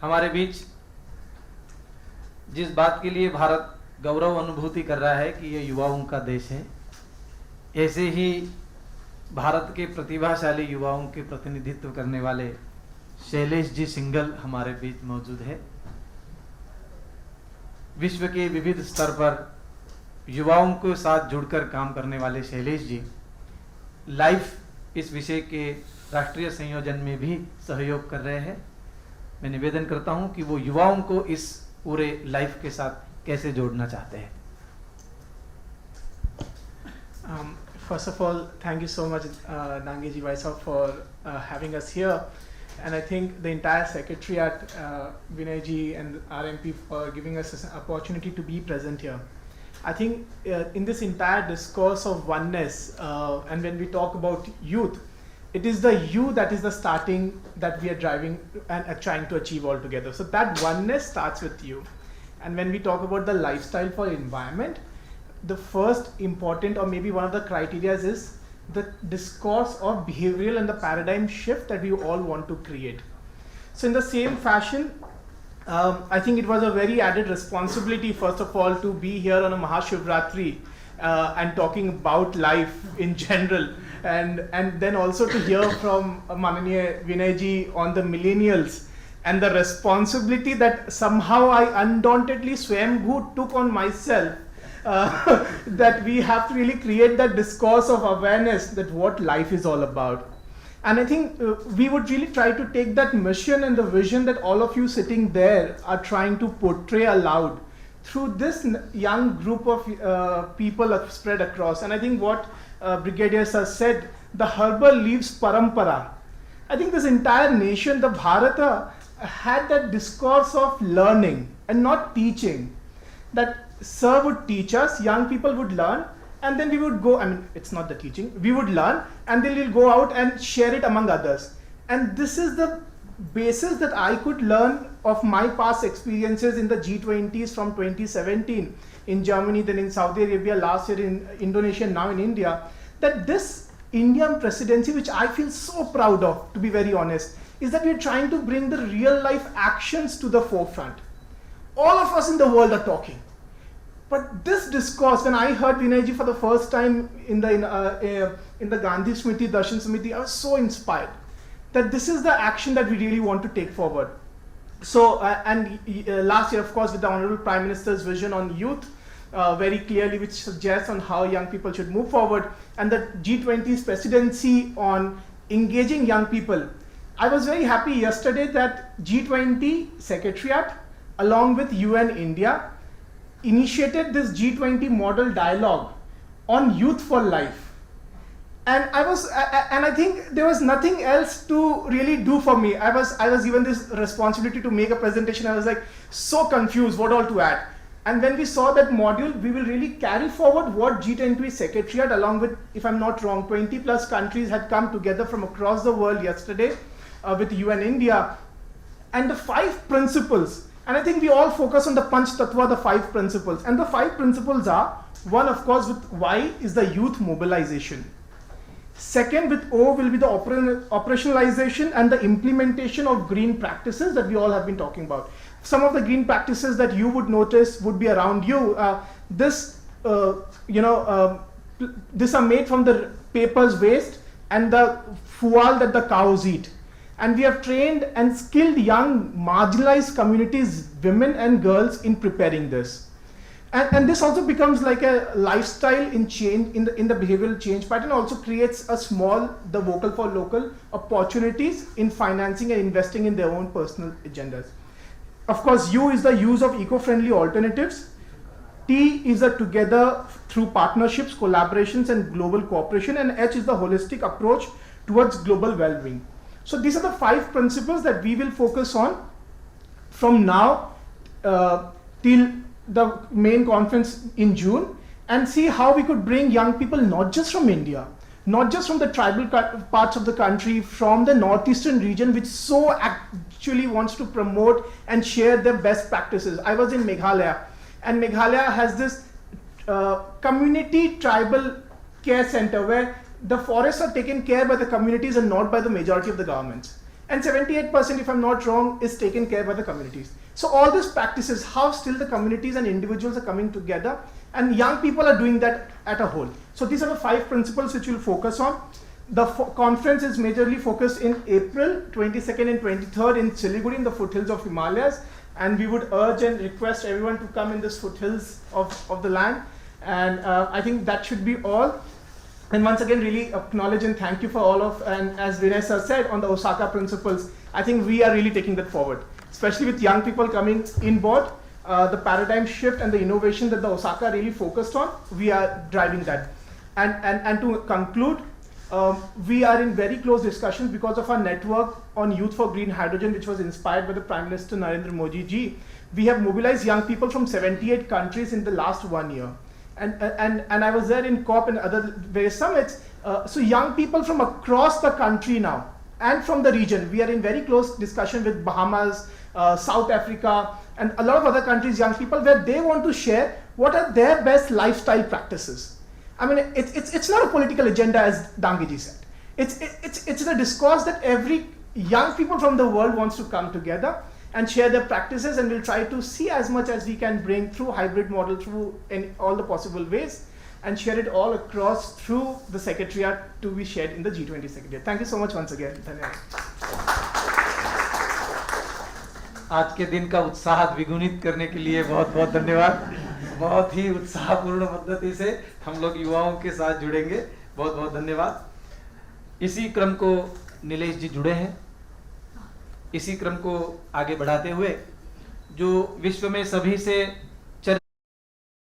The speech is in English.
हमारे बीच जिस बात के लिए भारत गौरव अनुभूति कर रहा है कि ये युवाओं का देश है, ऐसे ही भारत के प्रतिभाशाली युवाओं के प्रतिनिधित्व करने वाले शैलेश जी सिंघल हमारे बीच मौजूद है। विश्व के विविध स्तर पर युवाओं के साथ जुड़कर काम करने वाले शैलेश जी लाइफ इस विषय के राष्ट्रीय संयोजन में भी सहयोग कर रहे हैं। मैं निवेदन करता हूं कि वो युवाओं को इस पूरे लाइफ के साथ कैसे जोड़ना चाहते हैं। First of all, thank you so much, Nangeji Vaisa, for having us here. And I think the entire Secretariat, Vinayji and RMP for giving us an opportunity to be present here. I think in this entire discourse of oneness, and when we talk about youth, it is the you that is the starting that we are driving and trying to achieve all together. So that oneness starts with you. And when we talk about the lifestyle for environment, the first important or maybe one of the criteria is the discourse of behavioral and the paradigm shift that we all want to create. So in the same fashion, I think it was a very added responsibility, first of all, to be here on a Mahashivratri and talking about life in general, and then also to hear from Mananiya Vinayji on the millennials and the responsibility that somehow I undauntedly Swayambhu took on myself, that we have to really create that discourse of awareness that what life is all about. And I think we would really try to take that mission and the vision that all of you sitting there are trying to portray aloud through this young group of people spread across. And I think what Brigadier Sir said, the herbal leaves parampara. I think this entire nation, the Bharata, had that discourse of learning and not teaching. That Sir would teach us, young people would learn, and then we would go, I mean, it's not the teaching, we would learn, and then we'll go out and share it among others. And this is the basis that I could learn of my past experiences in the G20s from 2017 in Germany, then in Saudi Arabia, last year in Indonesia, now in India, that this Indian presidency, which I feel so proud of, to be very honest, is that we're trying to bring the real life actions to the forefront. All of us in the world are talking. But this discourse, when I heard Vinayji for the first time in the Gandhi Smriti, Darshan Smriti, I was so inspired that this is the action that we really want to take forward. So, last year, of course, with the Honorable Prime Minister's vision on youth, very clearly, which suggests on how young people should move forward, and the G20's presidency on engaging young people. I was very happy yesterday that G20 Secretariat, along with UN India, initiated this G20 model dialogue on youth for life. And I think there was nothing else to really do for me. I was given this responsibility to make a presentation. I was like so confused what all to add. And when we saw that module, we will really carry forward what G20 Secretariat, along with, if I'm not wrong, 20 plus countries had come together from across the world yesterday with UN India. And the 5 principles, and I think we all focus on the Panch Tattva, the 5 principles. And the 5 principles are, one, of course, with Y is the youth mobilization. Second, with O will be the operationalization and the implementation of green practices that we all have been talking about. Some of the green practices that you would notice would be around you. These are made from the paper's waste and the fual that the cows eat. And we have trained and skilled young marginalized communities, women and girls, in preparing this. And this also becomes like a lifestyle in change, in the behavioral change pattern, also creates a small, the vocal for local opportunities in financing and investing in their own personal agendas. Of course, U is the use of eco-friendly alternatives. T is the together through partnerships, collaborations and global cooperation. And H is the holistic approach towards global well-being. So these are the 5 principles that we will focus on from now till the main conference in June, and see how we could bring young people not just from India, not just from the tribal parts of the country, from the northeastern region, which so actually wants to promote and share their best practices. I was in Meghalaya, and Meghalaya has this community tribal care center where the forests are taken care by the communities and not by the majority of the governments. and 78%, if I'm not wrong, is taken care by the communities. So all these practices, how still the communities and individuals are coming together, and young people are doing that at a whole. So these are the 5 principles which we'll focus on. The conference is majorly focused in April 22nd and 23rd in Siliguri in the foothills of Himalayas, and we would urge and request everyone to come in this foothills of the land, and I think that should be all. And once again, really acknowledge and thank you for all of, and as Vinay sir said on the Osaka principles, I think we are really taking that forward, especially with young people coming in board. The paradigm shift and the innovation that the Osaka really focused on, we are driving that. And to conclude, we are in very close discussions because of our network on Youth for Green Hydrogen, which was inspired by the Prime Minister Narendra Modi ji. We have mobilized young people from 78 countries in the last 1 year. And I was there in COP and other various summits. So young people from across the country now and from the region, we are in very close discussion with Bahamas, South Africa, and a lot of other countries, young people, where they want to share what are their best lifestyle practices. I mean, it's not a political agenda, as Dangiji said. It's a discourse that every young people from the world wants to come together and share their practices, and we'll try to see as much as we can bring through hybrid model, through in all the possible ways, and share it all across through the Secretariat to be shared in the G20 Secretariat. Thank you so much once again. आज के दिन का उत्साह द्विगुणित करने के लिए बहुत बहुत धन्यवाद। बहुत ही उत्साहपूर्ण पद्धति से हम लोग युवाओं के साथ जुड़ेंगे। बहुत बहुत धन्यवाद। इसी क्रम को नीलेश जी जुड़े हैं। इसी क्रम को आगे बढ़ाते हुए जो विश्व में सभी से